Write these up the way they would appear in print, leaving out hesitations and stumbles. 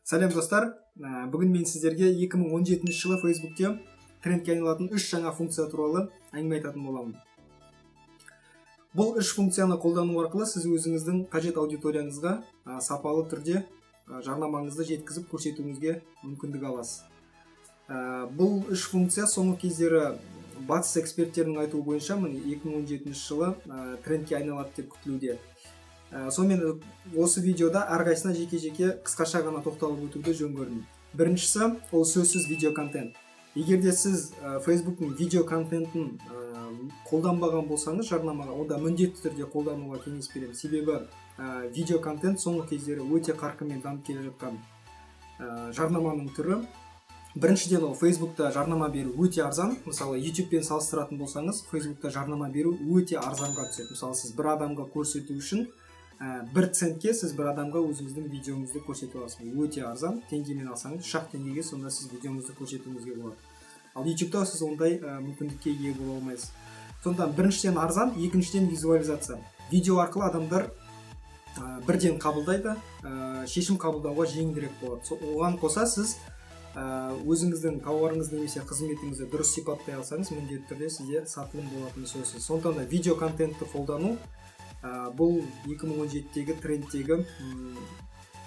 Сәлем достар, бүгін мен сіздерге 2017 жылы Facebook'те трендке айналатын 3 жаңа функция туралы әңгіме айтатын боламын. Бұл 3 функцияны қолдану арқылы сіз өзіңіздің қажет аудиторияңызға сапалы түрде жарнамаңызды жеткізіп көрсетуіңізге мүмкіндік аласыз. Бұл 3 функция соңғы кездері батыс эксперттерінің айтуы бойынша 2017 жылы трендке айналады деп күтілуде. Сонымен осы видеода әрқайсысына жеке-жеке қысқаша ғана тоқталып өтуді жөн көрдім. Біріншісі ол сөзсіз видео контент. Егер де сіз Facebook'ның видео контентін қолданбаған болсаңыз жарнамаға, онда міндетті түрде қолдануға кеңес беремін. Себебі видео контент соңғы кездері өте қарқынмен дамып келе жатқан жарнаманың түрі. Біріншіден ол Facebook'та жарнама беру өте арзан. Мысалы, YouTube'пен салыстыратын болсаңыз, Facebook'та жарнама беру өте арзанға түседі. Мысалы, сіз бір адамға көрсету үшін 1 центке сіз бір адамға өзіңіздің видеоңызды көрсете аласыз. Өте арзан, теңгемен алсаңыз, шақ теңгеге сонда сіз видеоңызды көрсетуіңізге болады. Ал YouTube'да сіз ондай мүмкіндікке ие бола алмайсыз. Сондықтан біріншіден арзан, екіншіден визуализация. Видео арқылы адамдар бірден қабылдайды, шешім қабылдауға жеңілдірек болады. Оған қоса сіз өзіңіздің тауарыңызды немесе қызметіңізді дұрыс сипаттай алсаңыз, міндетті түрде сізде сатылым болатыны сөзсіз. Сондықтан да видео контентті қолдану бұл 2017-тегі трендтегі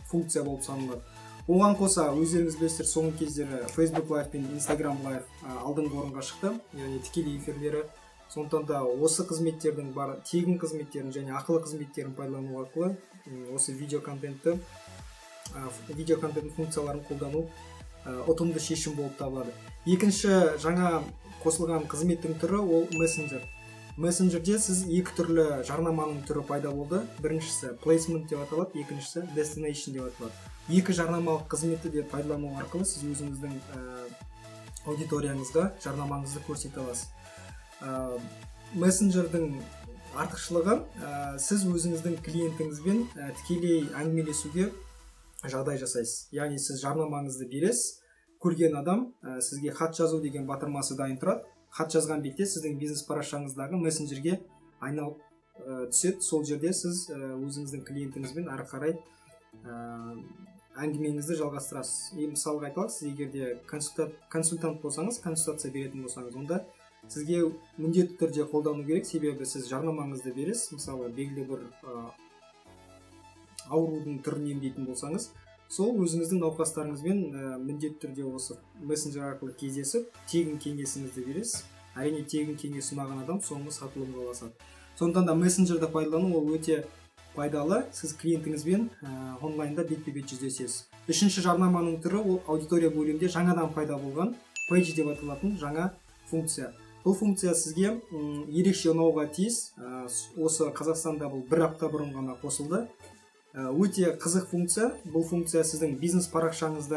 функция болып саналады. Оған қоса өздеріңіз білесіздер, соңғы кездері Facebook Live пен Instagram Live алдыңғы орынға шықты, яғни тікелей эфирлері. Сондықтан да осы қызметтердің бар тегін қызметтерін және ақылы қызметтерін пайдалану арқылы осы видео контенттің функцияларын қолдану ұтымды шешім болып табылады. Екінші жаңа қосылған қызметтің түрі ол мессенджер. Мессенджерде сіз екі түрлі жарнаманың түрі пайда болды. Біріншісі placement деп аталады, екіншісі destination деп аталады. Екі жарнамалық қызметті де пайдалану арқылы сіз өзіңіздің аудиторияңызға жарнамаңызды көрсете аласыз. Мессенджердің артықшылығы, сіз өзіңіздің клиентіңізбен тікелей әңгімелесуге жағдай жасайсыз. Яғни сіз жарнамаңызды бересіз, көрген адам сізге хат жазу деген батырмасы дайын тұрады. Хат жазған бетте сіздің бизнес парақшаңыздағы мессенджерге айналып түседі. Сол жерде сіз өзіңіздің клиентіңізбен ары қарай әңгімеңізді жалғастырасыз. Мысалға айталық, сіз егер де консультант болсаңыз, консультация беретін болсаңыз, онда сізге міндетті түрде қолдану керек, себебі сіз жарнамаңызды бересіз. Мысалы, белгілі бір аурудың түрін емдейтін болсаңыз, сол өзіңіздің науқастарыңызбен міндетті түрде осы мессенджер арқылы кездесіп, тегін кеңесіңізді бересіз. Әрине, тегін кеңес ұнаған адам соңғы сатылымға ұласады. Сондықтан да мессенджерді пайдалану ол өте пайдалы. Сіз клиентіңізбен онлайнда бетпе-бет жүздесесіз. Үшінші жарнаманың түрі ол аудитория бөлімінде жаңадан пайда болған пейдж деп аталатын жаңа функция. Бұл функция сізге ерекше ұнауға тиіс. Осы Қазақстанда бұл 1 апта бұрын ғана қосылды. Өте қызық функция. Бұл функция сіздің бизнес парақшаңыз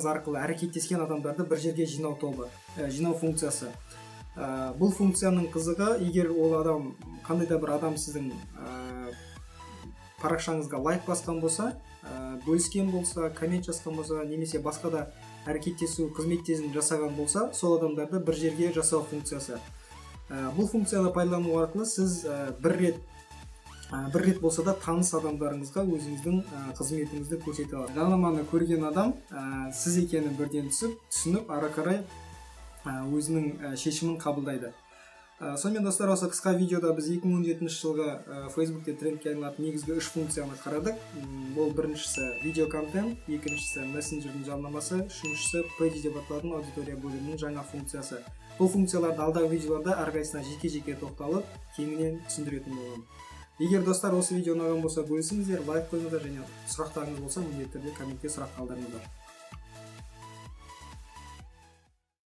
арқылы әрекеттескен адамдарды бір жерге жинау функциясы. Бұл функцияның қызығы, егер ол адам, қандай да бір адам сіздің парақшаңызға лайк басқан болса, бөліскен болса, коммент жазған болса, немесе басқа да әрекеттесу қызметтерін жасаған болса, сол адамдарды бір жерге жасау функциясы. Бұл функцияны пайдалану арқылы сіз бір рет болса да таныс адамдарыңызға өзіңіздің қызметіңізді көрсете аласыз. Жарнаманы көрген адам сіз екенін бірден түсініп, ары қарай өзінің шешімін қабылдайды. Сонымен достар, осы қысқа видеода біз 2017 жылғы Facebook'те трендке айналатын негізгі 3 функцияны қарадық. Бұл біріншісі видео контент, екіншісі мессенджердің жарнамасы, үшіншісі пейдж деп аталатын аудитория бөлімінің жаңа функциясы. Бұл функцияларды алдағы видеоларда әрқайсысына жеке-жеке тоқталып, кеңінен түсіндіретін боламын. Егер достар осы видео ұнаған болса, бөлісіңіздер, лайк қойыңыздар және сұрақтарыңыз болса, міндетті түрде комментте сұрақ қалдырыңыздар.